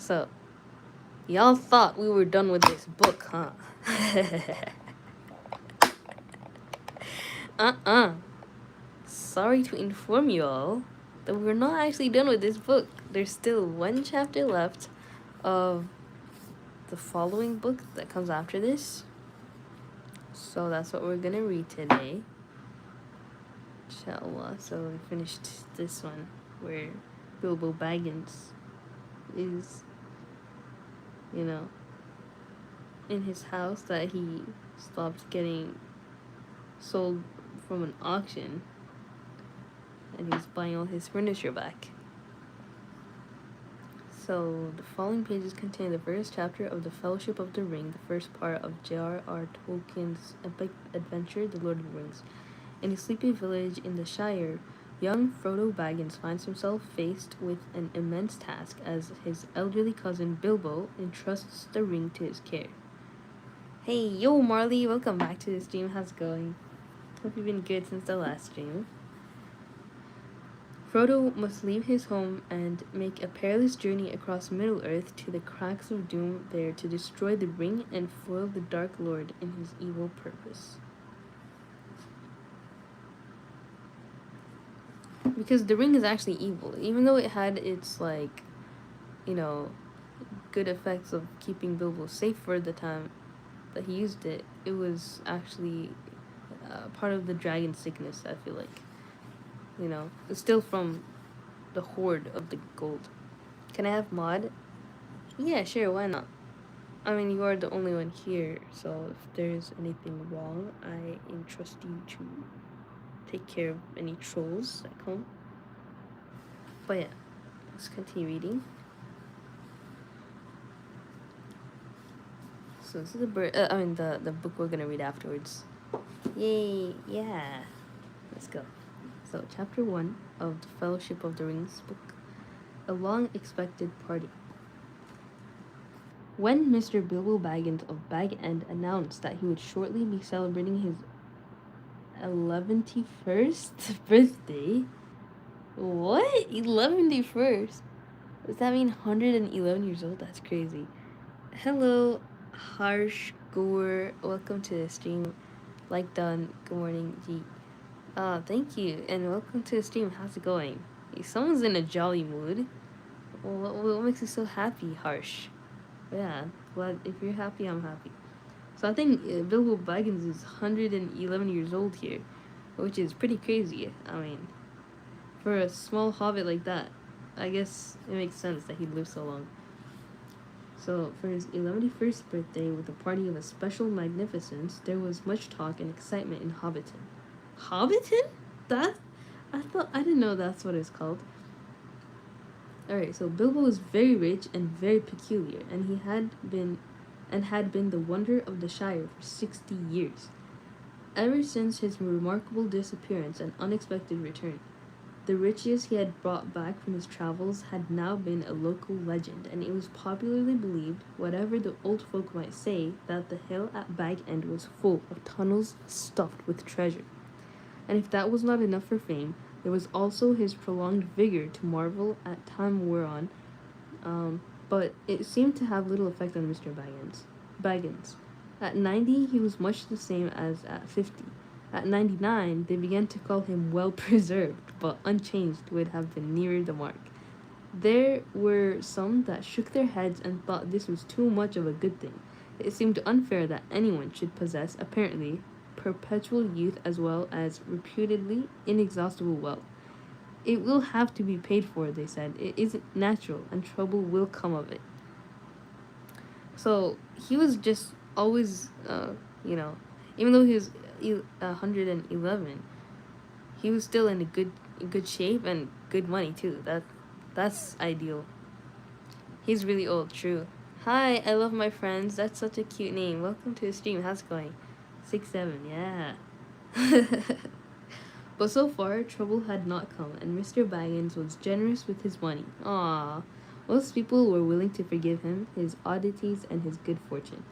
So, y'all thought we were done with this book, huh? uh-uh. Sorry to inform you all that we're not actually done with this book. There's still one chapter left of the following book that comes after this. So that's what we're gonna read today. Inshallah. So we finished this one where Bilbo Baggins is, in his house that he stopped getting sold from an auction, and he's buying all his furniture back. So the following pages contain the first chapter of The Fellowship of the Ring, the first part of J.R.R. Tolkien's epic adventure, The Lord of the Rings. In a sleepy village in the Shire, young Frodo Baggins finds himself faced with an immense task as his elderly cousin Bilbo entrusts the ring to his care. Hey, yo Marley, welcome back to the stream. How's it going? Hope you've been good since the last stream. Frodo must leave his home and make a perilous journey across Middle-earth to the Cracks of Doom there to destroy the ring and foil the Dark Lord in his evil purpose. Because the ring is actually evil, even though it had its, good effects of keeping Bilbo safe for the time that he used it. It was actually part of the dragon sickness, I feel like. It's still from the hoard of the gold. Can I have mod? Yeah, sure, why not? I mean, you are the only one here, so if there's anything wrong, I entrust you to take care of any trolls at home. But yeah, let's continue reading. So this is the book we're gonna read afterwards. Yay, yeah. Let's go. So, chapter 1 of The Fellowship of the Rings book. A long-expected party. When Mr. Bilbo Baggins of Bag End announced that he would shortly be celebrating his 11th birthday... What? 11st? Does that mean 111 years old? That's crazy. Hello, Harsh Gore. Welcome to the stream. Like done. Good morning, G. Thank you, and welcome to the stream. How's it going? Someone's in a jolly mood. Well, what makes you so happy, Harsh? Yeah, well, if you're happy, I'm happy. So I think Bilbo Baggins is 111 years old here, which is pretty crazy. I mean, for a small hobbit like that, I guess it makes sense that he'd live so long. So, for his 11st birthday, with a party of a special magnificence, there was much talk and excitement in Hobbiton. Hobbiton? I didn't know that's what it's called. Alright, so Bilbo was very rich and very peculiar, and he had been the wonder of the Shire for 60 years. Ever since his remarkable disappearance and unexpected return, the riches he had brought back from his travels had now been a local legend, and it was popularly believed, whatever the old folk might say, that the hill at Bag End was full of tunnels stuffed with treasure. And if that was not enough for fame, there was also his prolonged vigor to marvel at time wore on, but it seemed to have little effect on Mr. Baggins. At 90, he was much the same as at 50. At 99, they began to call him well-preserved, but unchanged would have been nearer the mark. There were some that shook their heads and thought this was too much of a good thing. It seemed unfair that anyone should possess, apparently, perpetual youth as well as reputedly inexhaustible wealth. It will have to be paid for, they said. It isn't natural, and trouble will come of it. So, he was just always, even though he was 111, he was still in a good shape and good money too. That's ideal. He's really old, true. Hi, I love my friends. That's such a cute name. Welcome to the stream. How's it going? 6-7, yeah. But so far, trouble had not come, and Mr. Baggins was generous with his money. Aww. Most people were willing to forgive him, his oddities, and his good fortune.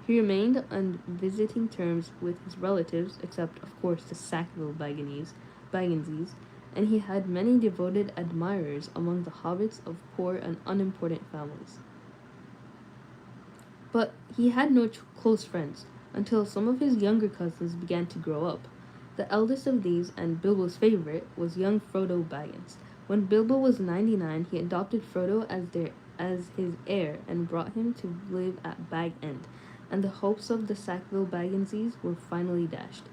He remained on visiting terms with his relatives, except, of course, the Sackville Bagginses, and he had many devoted admirers among the hobbits of poor and unimportant families. But he had no close friends until some of his younger cousins began to grow up. The eldest of these, and Bilbo's favorite, was young Frodo Baggins. When Bilbo was 99, he adopted Frodo as his heir and brought him to live at Bag End, and the hopes of the Sackville Bagginses were finally dashed.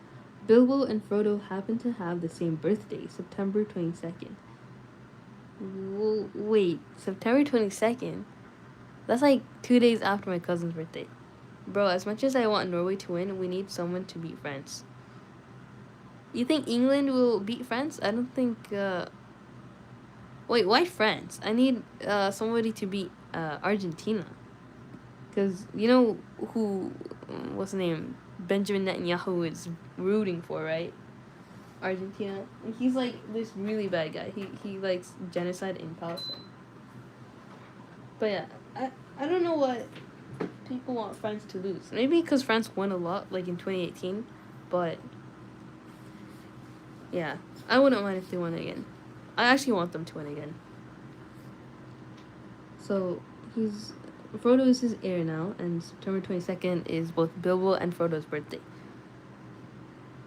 Bilbo and Frodo happened to have the same birthday, September 22nd. Wait, September 22nd? That's like 2 days after my cousin's birthday. Bro, as much as I want Norway to win, we need someone to beat France. You think England will beat France? I don't think. Wait, why France? I need somebody to beat Argentina. Because you know who. What's the name? Benjamin Netanyahu is rooting for, right? Argentina. And he's like this really bad guy. He likes genocide in Palestine. But yeah, I don't know what people want France to lose. Maybe because France won a lot, like in 2018. But yeah, I wouldn't mind if they won again. I actually want them to win again. So Frodo is his heir now, and September 22nd is both Bilbo and Frodo's birthday.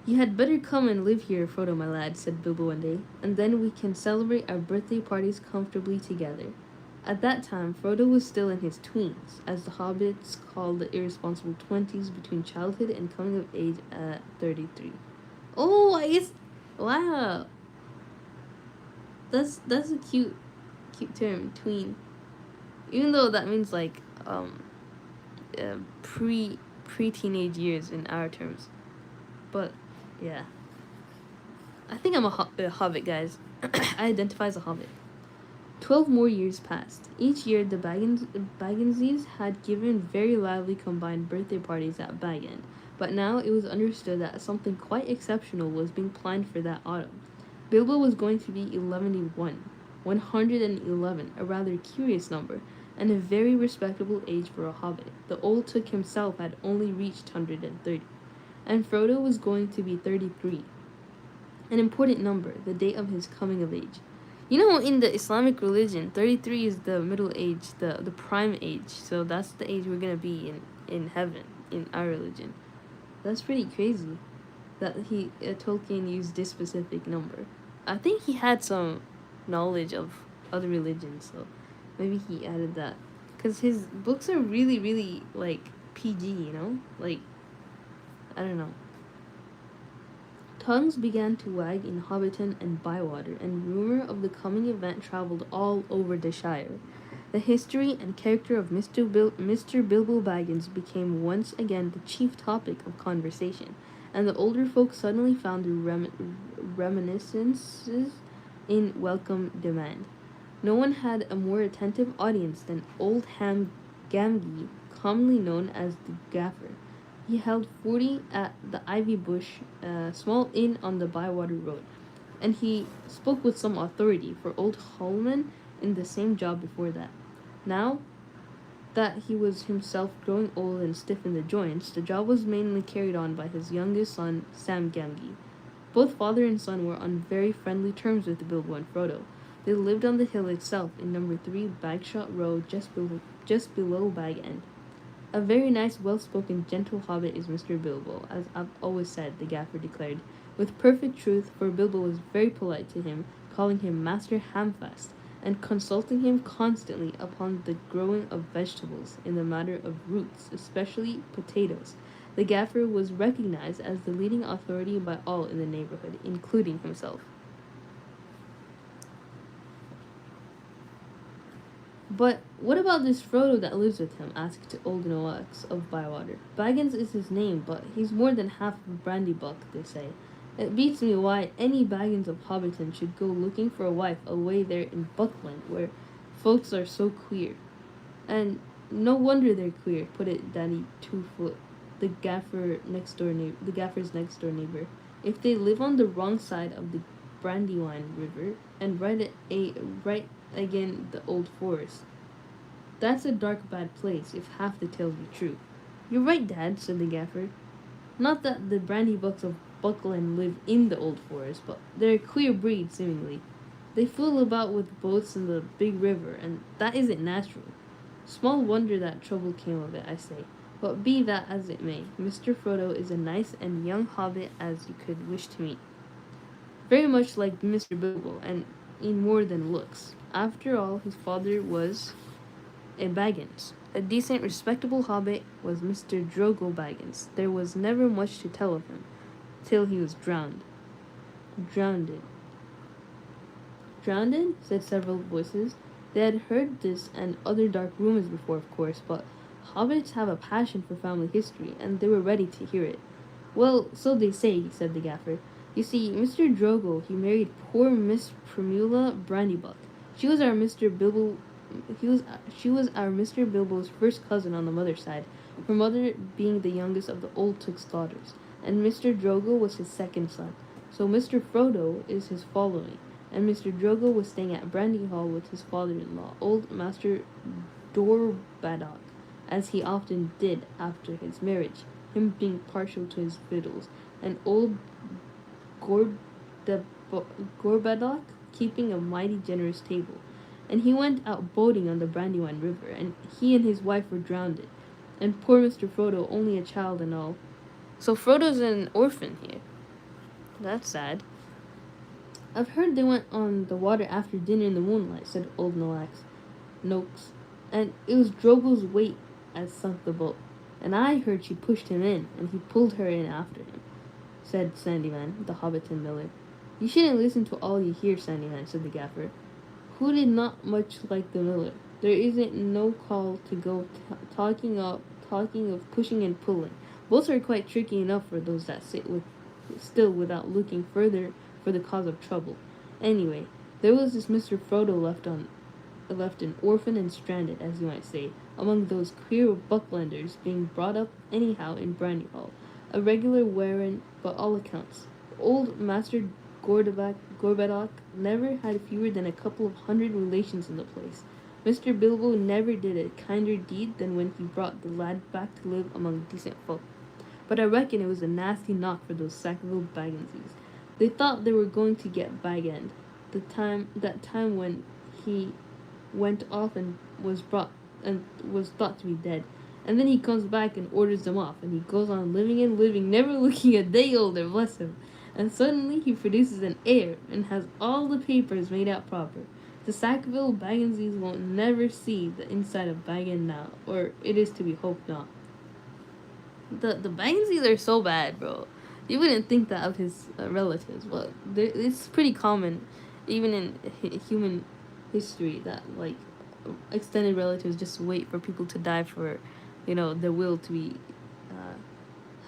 You had better come and live here, Frodo, my lad, said Bilbo one day, and then we can celebrate our birthday parties comfortably together. At that time, Frodo was still in his tweens, as the hobbits called the irresponsible 20s between childhood and coming of age at 33. Oh, I guess. Wow. That's a cute term, tween. Even though that means like pre teenage years in our terms. But yeah, I think I'm a hobbit, guys. I identify as a hobbit. 12 more years passed. Each year, the Bagginses had given very lively combined birthday parties at Bag End, but now it was understood that something quite exceptional was being planned for that autumn. Bilbo was going to be 111, a rather curious number, and a very respectable age for a hobbit. The old Took himself had only reached 130, and Frodo was going to be 33, an important number, the date of his coming of age. You know, in the Islamic religion, 33 is the middle age, the prime age. So that's the age we're going to be in heaven, in our religion. That's pretty crazy that Tolkien used this specific number. I think he had some knowledge of other religions, so maybe he added that. Because his books are really, really, like, PG, you know? Like, I don't know. Tongues began to wag in Hobbiton and Bywater, and rumor of the coming event traveled all over the Shire. The history and character of Mr. Bilbo Baggins became once again the chief topic of conversation, and the older folk suddenly found their reminiscences in welcome demand. No one had a more attentive audience than old Ham Gamgee, commonly known as the Gaffer. He held 40 at the Ivy Bush, small inn on the Bywater Road, and he spoke with some authority, for old Holman in the same job before that. Now that he was himself growing old and stiff in the joints, the job was mainly carried on by his youngest son, Sam Gamgee. Both father and son were on very friendly terms with Bilbo and Frodo. They lived on the hill itself in number 3 Bagshot Road, just below Bag End. A very nice, well-spoken, gentle hobbit is Mr. Bilbo, as I've always said, the Gaffer declared, with perfect truth, for Bilbo was very polite to him, calling him Master Hamfast, and consulting him constantly upon the growing of vegetables, in the matter of roots, especially potatoes. The Gaffer was recognized as the leading authority by all in the neighborhood, including himself. But what about this Frodo that lives with him? Asked old Noax of Bywater. Baggins is his name, but he's more than half a brandybuck, they say. It beats me why any Baggins of Hobbiton should go looking for a wife away there in Buckland, where folks are so queer. And no wonder they're queer, put it Danny Twofoot, the Gaffer's next door neighbor. If they live on the wrong side of the Brandywine River and right again the old forest, that's a dark, bad place, if half the tales be true. You're right, Dad, said the Gaffer. Not that the Brandybucks of Buckland live in the old forest, but they're a queer breed, seemingly. They fool about with boats in the big river, and that isn't natural. Small wonder that trouble came of it, I say. But be that as it may, Mr. Frodo is a nice and young hobbit as you could wish to meet. Very much like Mr. Bilbo, and in more than looks. After all, his father was a Baggins. A decent, respectable hobbit was Mr. Drogo Baggins. There was never much to tell of him, till he was drowned. Drowned. Drowned? Said several voices. They had heard this and other dark rumors before, of course, but hobbits have a passion for family history, and they were ready to hear it. Well, so they say, said the gaffer. You see, Mr. Drogo, he married poor Miss Primula Brandybuck. She was our Mr. Bilbo she was our Mr. Bilbo's first cousin on the mother's side, her mother being the youngest of the old Took's daughters, and Mr. Drogo was his second son. So Mr. Frodo is his following, and Mr. Drogo was staying at Brandy Hall with his father-in-law, old Master Dorbaddock, as he often did after his marriage, him being partial to his victuals, and old Gorbaddock keeping a mighty generous table. And he went out boating on the Brandywine River, and he and his wife were drowned. And poor Mr. Frodo, only a child and all. So Frodo's an orphan here. That's sad. I've heard they went on the water after dinner in the moonlight, said old Noakes. And it was Drogo's weight as sunk the boat. And I heard she pushed him in, and he pulled her in after him, said Sandyman, the Hobbiton miller. You shouldn't listen to all you hear, Sandyman, said the gaffer, who did not much like the miller. There isn't no call to go talking of pushing and pulling. Both are quite tricky enough for those that sit still without looking further for the cause of trouble. Anyway, there was this Mr. Frodo left an orphan and stranded, as you might say, among those queer Bucklanders being brought up anyhow in Brandy Hall. A regular wearin' by all accounts. Old Master Gorbaddock never had fewer than a couple of hundred relations in the place. Mr. Bilbo never did a kinder deed than when he brought the lad back to live among decent folk. But I reckon it was a nasty knock for those Sackville Bagginses. They thought they were going to get Bag End, that time when he went off and was thought to be dead. And then he comes back and orders them off, and he goes on living and living, never looking a day older, bless him. And suddenly he produces an heir and has all the papers made out proper. The Sackville Bagginses won't never see the inside of Bag End now, or it is to be hoped not. The Bagginses are so bad, bro. You wouldn't think that of his relatives, but it's pretty common, even in human history, that like extended relatives just wait for people to die for, their will to be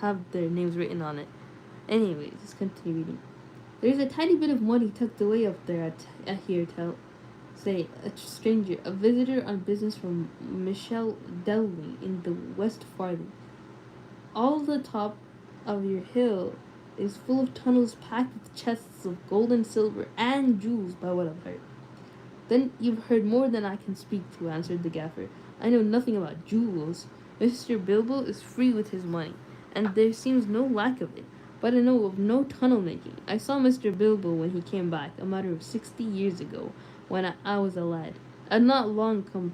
have their names written on it. Anyways, let's continue reading. There's a tiny bit of money tucked away up there at here, say a stranger, a visitor on business from Michelle Delvey in the West Farthing. All the top of your hill is full of tunnels packed with chests of gold and silver and jewels, by what I've heard. Then you've heard more than I can speak to, answered the gaffer. I know nothing about jewels. Mr. Bilbo is free with his money, and there seems no lack of it. But I know of no tunnel making. I saw Mr. Bilbo when he came back, a matter of 60 years ago, when I was a lad. I'd not long come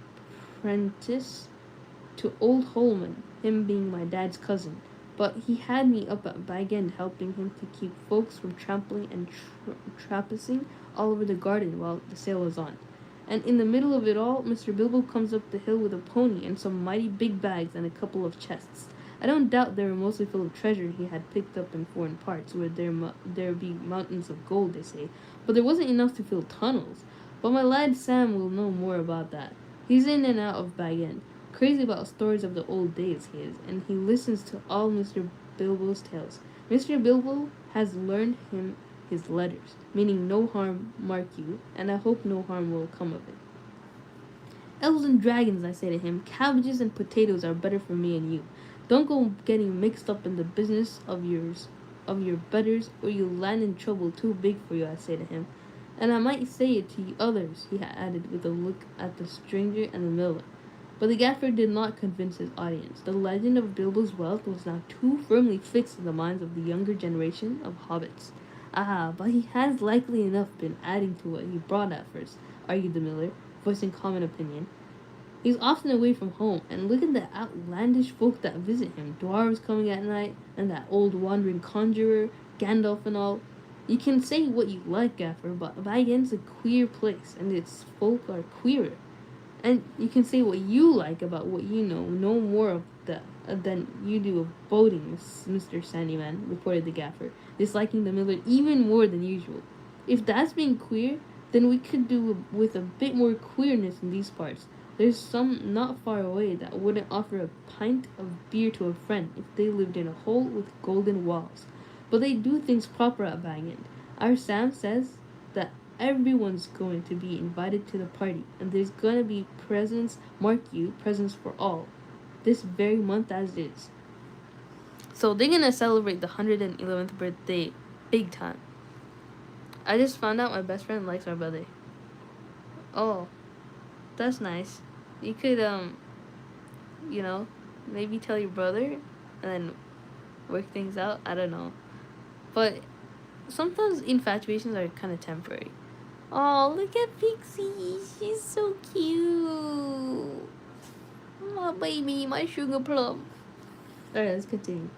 prentice to old Holman, him being my dad's cousin. But he had me up at Bag End helping him to keep folks from trampling and trapping all over the garden while the sale was on. And in the middle of it all, Mr. Bilbo comes up the hill with a pony and some mighty big bags and a couple of chests. I don't doubt they were mostly full of treasure he had picked up in foreign parts, where there be mountains of gold, they say. But there wasn't enough to fill tunnels. But my lad Sam will know more about that. He's in and out of Bag End. Crazy about stories of the old days, he is, and he listens to all Mr. Bilbo's tales. Mr. Bilbo has learned him his letters, meaning no harm, mark you, and I hope no harm will come of it. Elves and dragons, I say to him, cabbages and potatoes are better for me and you. Don't go getting mixed up in the business of your betters, or you'll land in trouble too big for you, I say to him. And I might say it to others, he added with a look at the stranger and the miller. But the gaffer did not convince his audience. The legend of Bilbo's wealth was now too firmly fixed in the minds of the younger generation of hobbits. Ah, but he has likely enough been adding to what he brought at first, argued the miller, voicing common opinion. He's often away from home, and look at the outlandish folk that visit him. Dwarves coming at night, and that old wandering conjurer, Gandalf and all. You can say what you like, Gaffer, but Baghen's a queer place, and its folk are queerer. And you can say what you like about what you know, no more of the than you do of boating, Mr. Sandyman, reported the Gaffer, disliking the miller even more than usual. If that's being queer, then we could do with a bit more queerness in these parts. There's some not far away that wouldn't offer a pint of beer to a friend if they lived in a hole with golden walls. But they do things proper at Bang End. Our Sam says that everyone's going to be invited to the party, and there's gonna be presents, mark you, presents for all, this very month as is. So they're gonna celebrate the 111th birthday big time. I just found out my best friend likes my brother. Oh, that's nice. You could, you know, maybe tell your brother and then work things out. I don't know. But sometimes infatuations are kind of temporary. Oh, look at Pixie. She's so cute. My baby, my sugar plum. Alright, let's continue.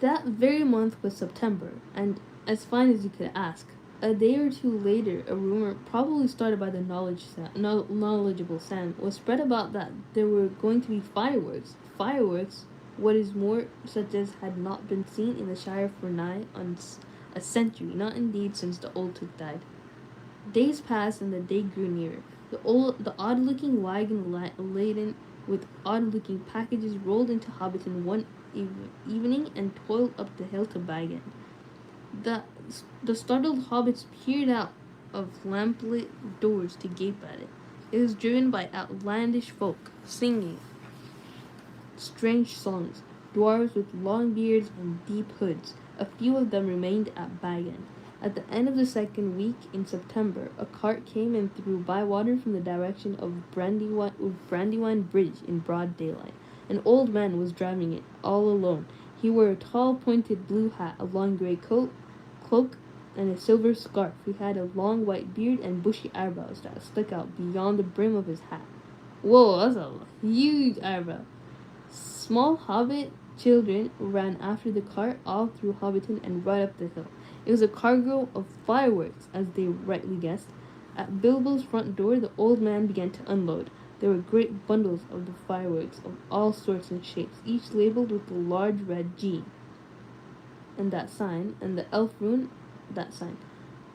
That very month was September, and as fine as you could ask. A day or two later, a rumor, probably started by the knowledgeable Sam, was spread about that there were going to be fireworks. Fireworks, what is more, such as had not been seen in the Shire for nigh on a century, not indeed since the old Took died. Days passed and the day grew nearer. The odd-looking wagon laden with odd-looking packages rolled into Hobbiton one evening and toiled up the hill to Bagan. The, the startled hobbits peered out of lamplit doors to gape at it. It was driven by outlandish folk, singing strange songs, dwarves with long beards and deep hoods. A few of them remained at Bagan. At the end of the second week in September, a cart came in through Bywater from the direction of Brandywine Bridge in broad daylight. An old man was driving it, all alone. He wore a tall, pointed blue hat, a long grey cloak, and a silver scarf. He had a long white beard and bushy eyebrows that stuck out beyond the brim of his hat. Whoa, that's a huge eyebrow. Small hobbit children ran after the cart all through Hobbiton and right up the hill. It was a cargo of fireworks, as they rightly guessed. At Bilbo's front door, the old man began to unload. There were great bundles of the fireworks of all sorts and shapes, each labeled with the large red G and that sign, and the elf rune, that sign.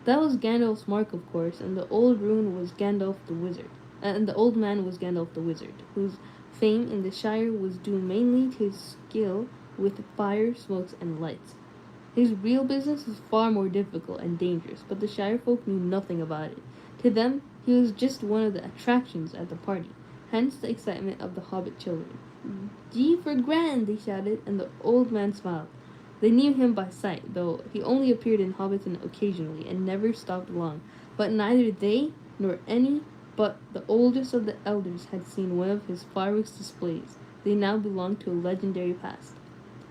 That was Gandalf's mark, of course, and the old rune was Gandalf the Wizard. And the old man was Gandalf the Wizard, whose fame in the Shire was due mainly to his skill with fire, smokes, and lights. His real business was far more difficult and dangerous, but the Shire folk knew nothing about it. To them, he was just one of the attractions at the party, hence the excitement of the hobbit children. G for grand, they shouted, and the old man smiled. They knew him by sight, though he only appeared in Hobbiton occasionally and never stopped long. But neither they nor any but the oldest of the elders had seen one of his fireworks displays. They now belonged to a legendary past.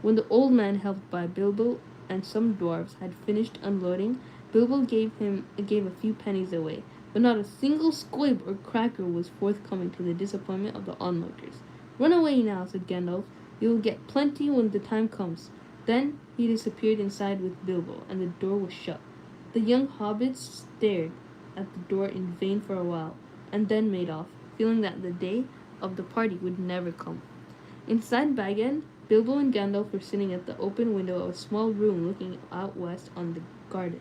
When the old man, helped by Bilbo and some dwarves, had finished unloading, Bilbo gave a few pennies away, but not a single squib or cracker was forthcoming, to the disappointment of the onlookers. "Run away now," said Gandalf. "You will get plenty when the time comes." Then he disappeared inside with Bilbo, and the door was shut. The young hobbits stared at the door in vain for a while, and then made off, feeling that the day of the party would never come. Inside Bag End, Bilbo and Gandalf were sitting at the open window of a small room looking out west onto the garden.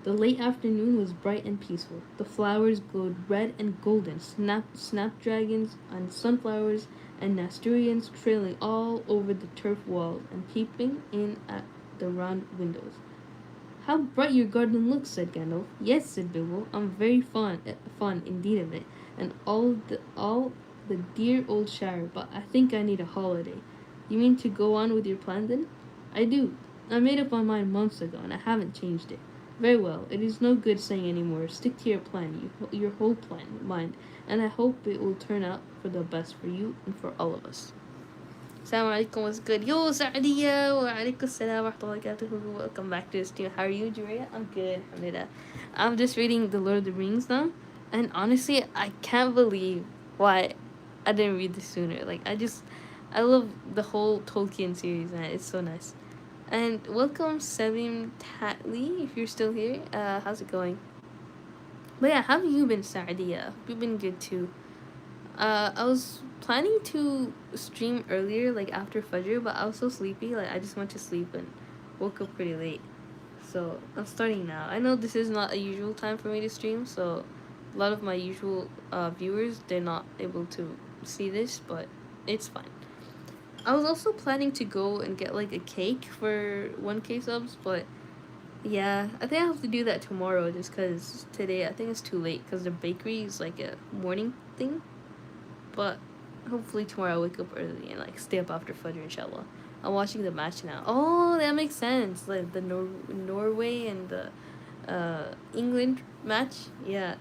The late afternoon was bright and peaceful. The flowers glowed red and golden, snapdragons and sunflowers and nasturtiums trailing all over the turf walls and peeping in at the round windows. "How bright your garden looks," said Gandalf. "Yes," said Bilbo, "I'm very fond indeed of it, and all the dear old Shire, but I think I need a holiday." "You mean to go on with your plan then?" "I do. I made up my mind months ago, and I haven't changed it." "Very well. It is no good saying any more. Stick to your plan, your whole plan, mind, and I hope it will turn out for the best for you and for all of us." Assalamu alaikum, what's good? Yo, Saudiya! Wa alaikum assalam wa rahmatullahi wa barakatuh. Welcome back to the stream. How are you, Juria? I'm good, alhamdulillah. I'm just reading The Lord of the Rings now, and honestly, I can't believe why I didn't read this sooner. Like, I love the whole Tolkien series, man. It's so nice. And welcome, Sevim Tatley, if you're still here. How's it going? But yeah, how have you been, Saudiya? You've been good too. I was planning to stream earlier, like after Fajr, but I was so sleepy, like I just went to sleep and woke up pretty late. So I'm starting now. I know this is not a usual time for me to stream, so a lot of my usual viewers, they're not able to see this, but it's fine. I was also planning to go and get like a cake for 1K subs, but yeah, I think I have to do that tomorrow just because today I think it's too late because the bakery is like a morning thing. But hopefully tomorrow I'll wake up early and like stay up after Fajr, inshallah. I'm watching the match now. Oh, that makes sense. Like the Norway and the England match. Yeah.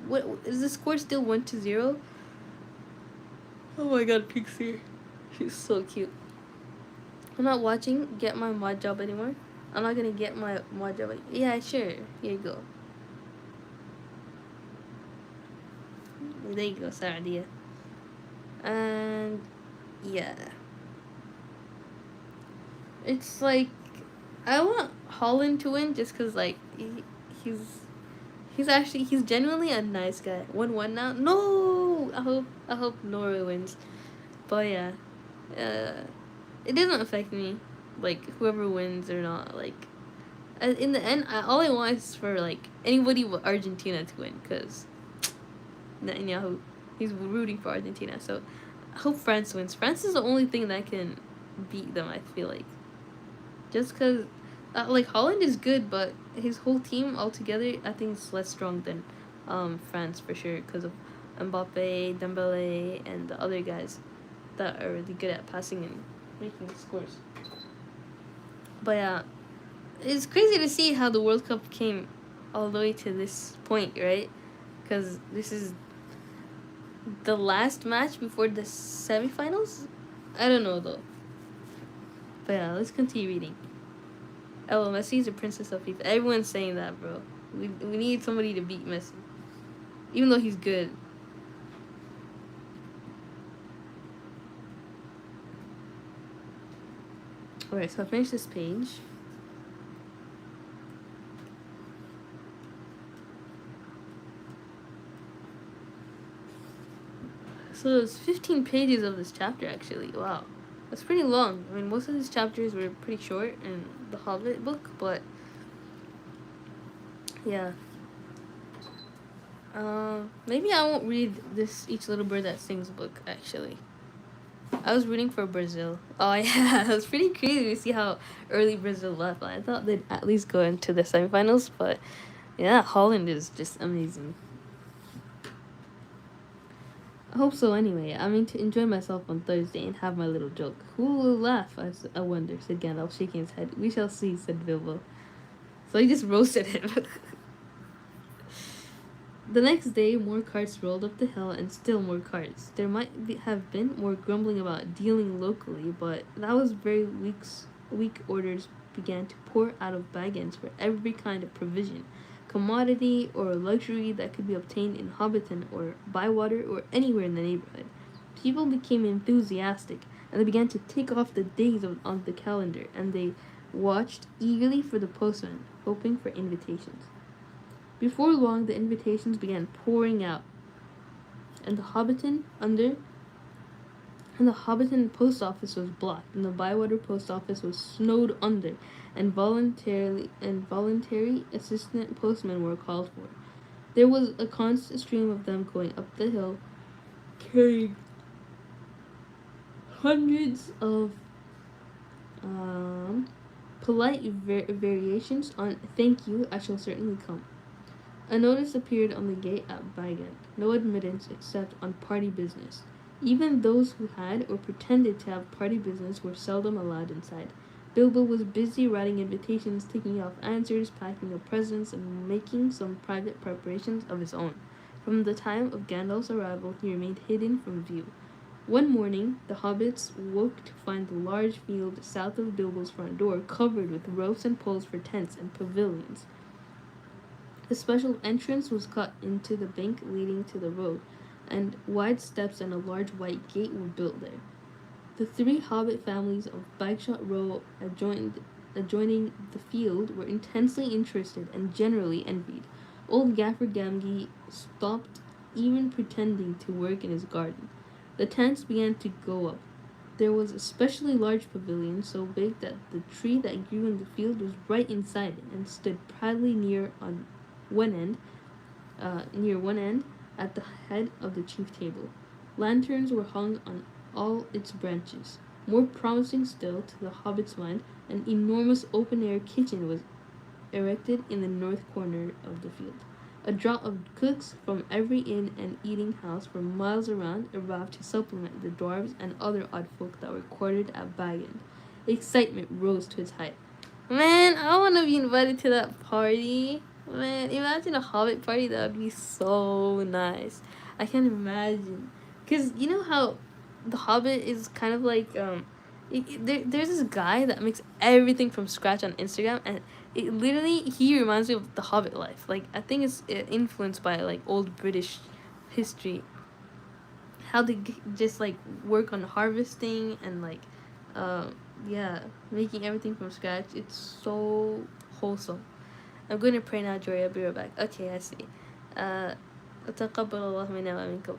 What is the score still 1-0? Oh my god, Pixie. She's so cute. I'm not watching Get My Mod Job anymore. I'm not gonna get my mod job. Yeah, sure. Here you go. There you go, Sardia. And yeah, it's like I want Holland to win just because like he's genuinely a nice guy. 1-1 now. No, I hope Norway wins. But yeah, it doesn't affect me, like whoever wins or not. Like in the end, all I want is for like anybody but Argentina to win, because Netanyahu, he's rooting for Argentina. So I hope France wins. France is the only thing that can beat them, I feel like. Just because, like, Holland is good, but his whole team altogether, I think, is less strong than France for sure, because of Mbappe, Dembele, and the other guys that are really good at passing and making scores. But yeah, it's crazy to see how the World Cup came all the way to this point, right? Because this is the last match before the semifinals? I don't know though. But yeah, let's continue reading. Oh, Messi's a princess of FIFA. Everyone's saying that, bro. We need somebody to beat Messi. Even though he's good. Alright, so I finished this page. So it's 15 pages of this chapter, actually. Wow. That's pretty long. I mean, most of these chapters were pretty short in the Hobbit book, but yeah. Maybe I won't read this Each Little Bird That Sings book, actually. I was rooting for Brazil. Oh, yeah. It was pretty crazy to see how early Brazil left. I thought they'd at least go into the semifinals, but yeah, Holland is just amazing. I hope so anyway. I mean to enjoy myself on Thursday and have my little joke. Who will laugh? I wonder, said Gandalf, shaking his head. We shall see, said Bilbo. So he just roasted him. The next day, more carts rolled up the hill and still more carts. There might have been more grumbling about dealing locally, but that was very weak orders began to pour out of wagons for every kind of provision, commodity, or luxury that could be obtained in Hobbiton or Bywater or anywhere in the neighborhood. People became enthusiastic, and they began to tick off the days on the calendar, and they watched eagerly for the postman, hoping for invitations. Before long, the invitations began pouring out, and the Hobbiton post office was blocked, and the Bywater post office was snowed under, and voluntary assistant postmen were called for. There was a constant stream of them going up the hill, carrying hundreds of polite variations on "Thank you, I shall certainly come." A notice appeared on the gate at Bagan: no admittance except on party business. Even those who had or pretended to have party business were seldom allowed inside. Bilbo was busy writing invitations, taking off answers, packing up presents, and making some private preparations of his own. From the time of Gandalf's arrival, he remained hidden from view. One morning, the hobbits woke to find the large field south of Bilbo's front door covered with ropes and poles for tents and pavilions. A special entrance was cut into the bank leading to the road, and wide steps and a large white gate were built there. The three hobbit families of Bagshot Row adjoining the field were intensely interested and generally envied. Old Gaffer Gamgee stopped even pretending to work in his garden. The tents began to go up. There was a specially large pavilion, so big that the tree that grew in the field was right inside it and stood proudly one end, near one end, at the head of the chief table. Lanterns were hung on all its branches. More promising still to the hobbit's mind, an enormous open-air kitchen was erected in the north corner of the field. A draught of cooks from every inn and eating house for miles around arrived to supplement the dwarves and other odd folk that were quartered at Bag End. Excitement rose to its height. Man, I want to be invited to that party. Man, imagine a Hobbit party. That would be so nice. I can imagine. Because you know how the Hobbit is kind of like, there's this guy that makes everything from scratch on Instagram, and it literally, he reminds me of the Hobbit life. Like, I think it's influenced by, like, old British history. How they just, like, work on harvesting and, like, yeah, making everything from scratch. It's so wholesome. I'm going to pray now, Jory. I'll be right back. Okay, I see. تقبل الله منا ومنكم.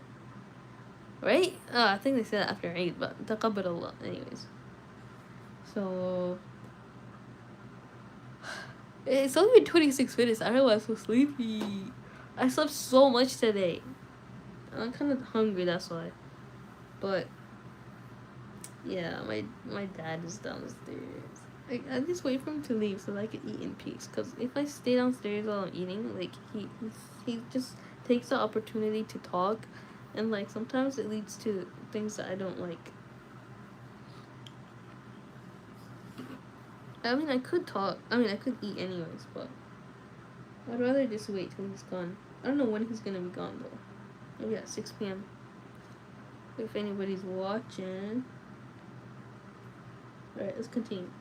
Right? Oh, I think they said that after Eid, but تقبل الله. Anyways. So, it's only been 26 minutes. I don't know why I'm so sleepy. I slept so much today. I'm kind of hungry, that's why. But, yeah, my dad is downstairs. I just wait for him to leave so that I can eat in peace. Because if I stay downstairs while I'm eating, like, he just takes the opportunity to talk. And, like, sometimes it leads to things that I don't like. I mean, I could talk. I mean, I could eat anyways, but I'd rather just wait till he's gone. I don't know when he's gonna be gone, though. Maybe at 6 p.m. If anybody's watching. Alright, let's continue.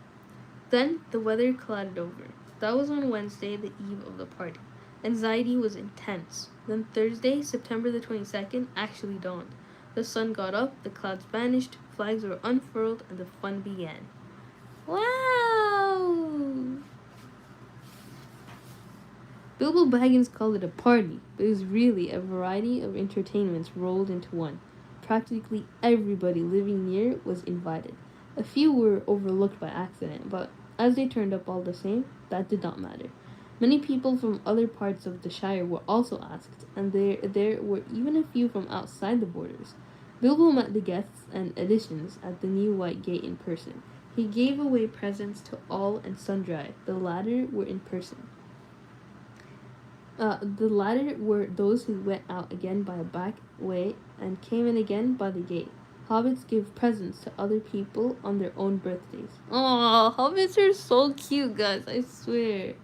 Then the weather clouded over. That was on Wednesday, the eve of the party. Anxiety was intense. Then Thursday, September the 22nd, actually dawned. The sun got up, the clouds vanished, flags were unfurled, and the fun began. Wow! Bilbo Baggins called it a party, but it was really a variety of entertainments rolled into one. Practically everybody living near was invited. A few were overlooked by accident, but as they turned up all the same, that did not matter. Many people from other parts of the Shire were also asked, and there were even a few from outside the borders. Bilbo met the guests and additions at the new White Gate in person. He gave away presents to all and sundry. The latter were in person. The latter were those who went out again by a back way and came in again by the gate. Hobbits give presents to other people on their own birthdays. Oh, hobbits are so cute, guys, I swear.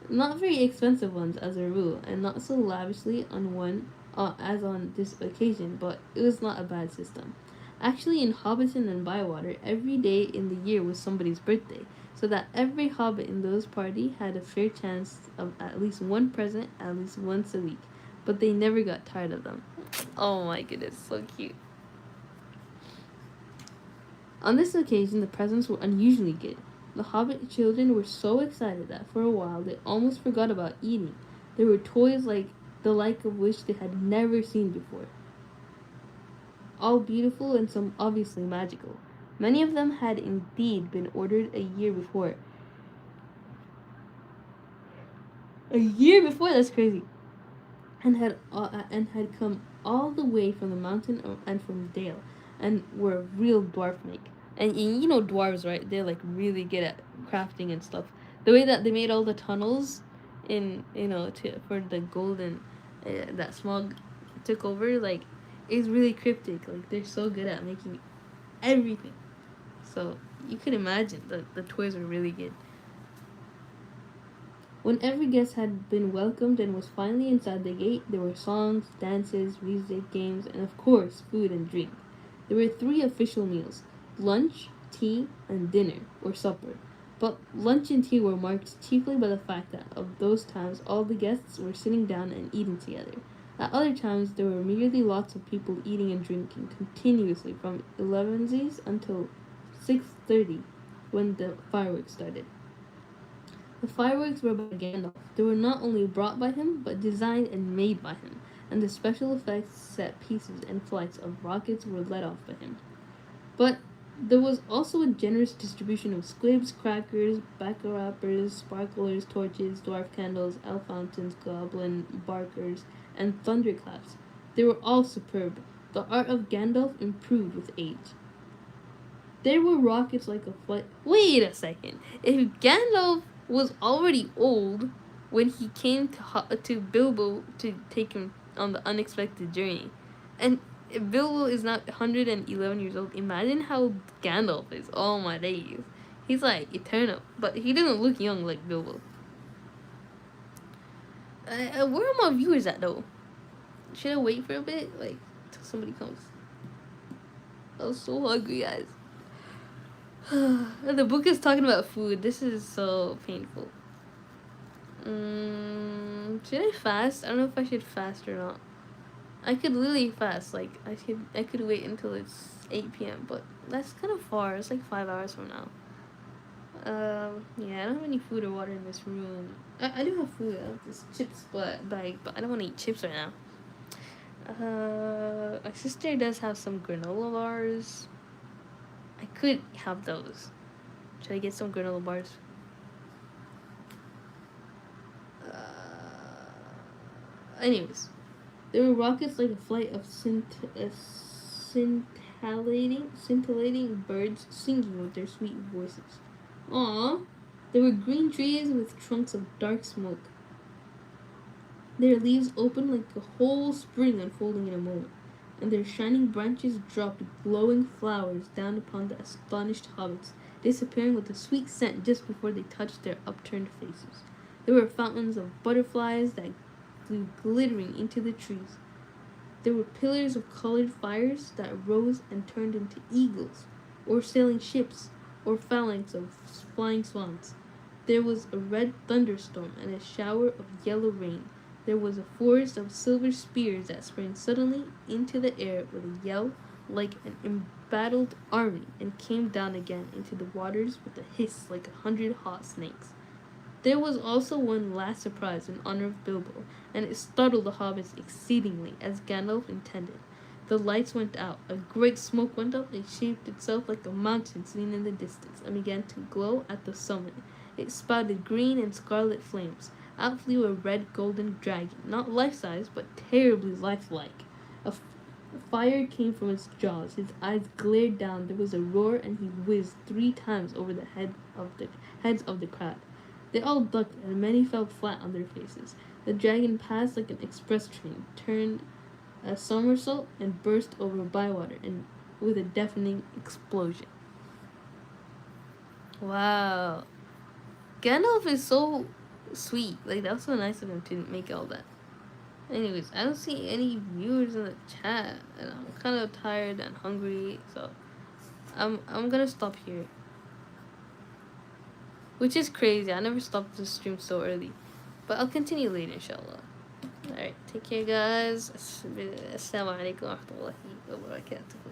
Not very expensive ones as a rule, and not so lavishly on one as on this occasion, but it was not a bad system. Actually, in Hobbiton and Bywater, every day in the year was somebody's birthday, so that every hobbit in those party had a fair chance of at least one present at least once a week. But they never got tired of them. Oh my goodness, so cute. On this occasion, the presents were unusually good. The hobbit children were so excited that for a while they almost forgot about eating. There were toys like the like of which they had never seen before. All beautiful and some obviously magical. Many of them had indeed been ordered a year before. A year before? That's crazy. And had come all the way from the mountain and from the dale, and were a real dwarf make. And you know dwarves, right? They're like really good at crafting and stuff. The way that they made all the tunnels in for the golden that Smog took over, like, is really cryptic. Like, they're so good at making everything. So you could imagine the toys were really good. When every guest had been welcomed and was finally inside the gate, there were songs, dances, music, games, and of course, food and drink. There were three official meals: lunch, tea, and dinner, or supper. But lunch and tea were marked chiefly by the fact that of those times all the guests were sitting down and eating together. At other times there were merely lots of people eating and drinking continuously from 11 until 6:30 when the fireworks started. The fireworks were by Gandalf. They were not only brought by him, but designed and made by him, and the special effects, set pieces, and flights of rockets were let off by him. But there was also a generous distribution of squibs, crackers, baccarat sparklers, torches, dwarf candles, elf fountains, goblin barkers, and thunderclaps. They were all superb. The art of Gandalf improved with age. There were rockets like a flight. Wait a second. If Gandalf was already old when he came to Bilbo to take him on the unexpected journey, and if Bilbo is not 111 years old, imagine how Gandalf is. Oh my days. He's like eternal, but he doesn't look young like Bilbo. Where are my viewers at though? Should I wait for a bit, like till somebody comes? I'm so hungry, guys. The book is talking about food. This is so painful. Should I fast? I don't know if I should fast or not. I could literally fast. Like I could wait until it's 8 p.m. But that's kind of far. It's like 5 hours from now. Yeah, I don't have any food or water in this room. I do have food. I have this chips bag, but I don't want to eat chips right now. My sister does have some granola bars. I could have those. Should I get some granola bars? Anyways, there were rockets like a flight of scintillating birds singing with their sweet voices. Aww. There were green trees with trunks of dark smoke. Their leaves opened like a whole spring unfolding in a moment, and their shining branches dropped glowing flowers down upon the astonished hobbits, disappearing with a sweet scent just before they touched their upturned faces. There were fountains of butterflies that flew glittering into the trees. There were pillars of colored fires that rose and turned into eagles, or sailing ships, or phalanx of flying swans. There was a red thunderstorm and a shower of yellow rain. There was a forest of silver spears that sprang suddenly into the air with a yell like an embattled army and came down again into the waters with a hiss like 100 hot snakes. There was also one last surprise in honor of Bilbo, and it startled the hobbits exceedingly, as Gandalf intended. The lights went out, a great smoke went up, and shaped itself like a mountain seen in the distance, and began to glow at the summit. It spouted green and scarlet flames. Out flew a red golden dragon, not life-size, but terribly lifelike. A fire came from its jaws, his eyes glared down, there was a roar, and he whizzed 3 times over the heads of the crowd. They all ducked, and many fell flat on their faces. The dragon passed like an express train, turned a somersault, and burst over Bywater, and with a deafening explosion. Wow. Gandalf is so sweet. Like, that was so nice of him to make all that. Anyways, I don't see any viewers in the chat, and I'm kind of tired and hungry, so I'm gonna stop here. Which is crazy. I never stopped the stream so early. But I'll continue later, inshallah. Alright, take care, guys. Assalamu alaikum wa rahmatullahi wa barakatuh.